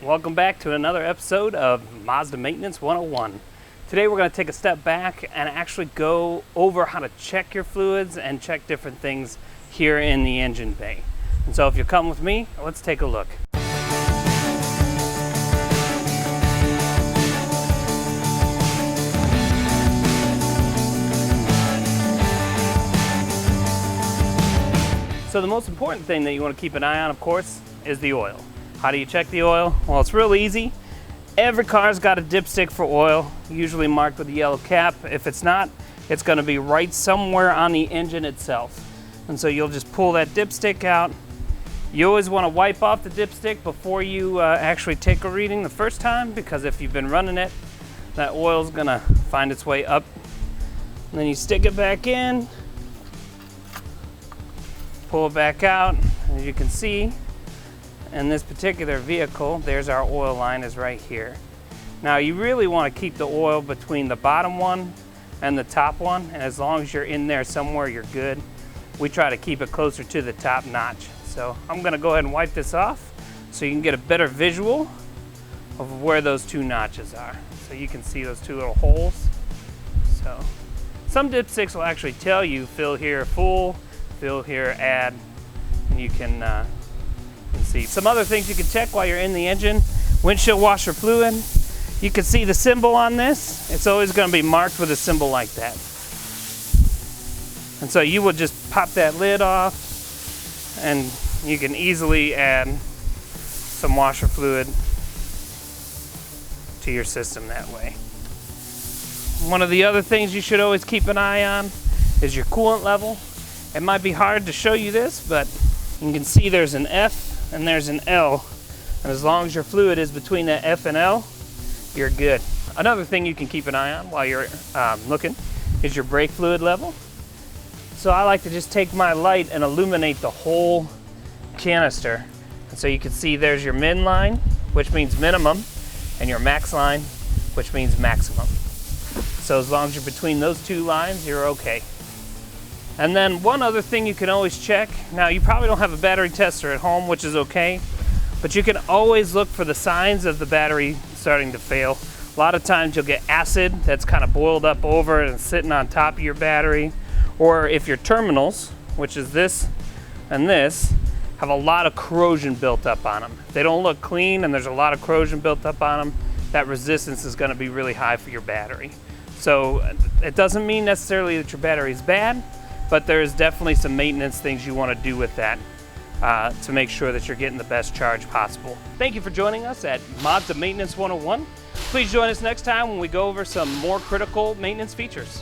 Welcome back to another episode of Mazda Maintenance 101. Today we're going to take a step back and actually go over how to check your fluids and check different things here in the engine bay. And so if you come with me, let's take a look. So the most important thing that you want to keep an eye on, of course, is the oil. How do you check the oil? Well, it's real easy. Every car's got a dipstick for oil, usually marked with a yellow cap. If it's not, it's going to be right somewhere on the engine itself. And so you'll just pull that dipstick out. You always want to wipe off the dipstick before you actually take a reading the first time, because if you've been running it, that oil's going to find its way up. And then you stick it back in, pull it back out. As you can see, in this particular vehicle, there's our oil line is right here. Now you really want to keep the oil between the bottom one and the top one, and as long as you're in there somewhere, you're good. We try to keep it closer to the top notch. So I'm going to go ahead and wipe this off so you can get a better visual of where those two notches are. So you can see those two little holes. So some dipsticks will actually tell you fill here full, fill here add, and you can see. Some other things you can check while you're in the engine: windshield washer fluid. You can see the symbol on this. It's always going to be marked with a symbol like that. And so you will just pop that lid off and you can easily add some washer fluid to your system that way. One of the other things you should always keep an eye on is your coolant level. It might be hard to show you this, but you can see there's an F and there's an L. And as long as your fluid is between that F and L, you're good. Another thing you can keep an eye on while you're looking is your brake fluid level. So I like to just take my light and illuminate the whole canister. And so you can see there's your min line, which means minimum, and your max line, which means maximum. So as long as you're between those two lines, you're okay. And then one other thing you can always check, now you probably don't have a battery tester at home, which is okay, but you can always look for the signs of the battery starting to fail. A lot of times you'll get acid that's kind of boiled up over and sitting on top of your battery, or if your terminals, which is this and this, have a lot of corrosion built up on them. If they don't look clean and there's a lot of corrosion built up on them, that resistance is going to be really high for your battery. So it doesn't mean necessarily that your battery is bad, but there is definitely some maintenance things you want to do with that to make sure that you're getting the best charge possible. Thank you for joining us at Mazda Maintenance 101. Please join us next time when we go over some more critical maintenance features.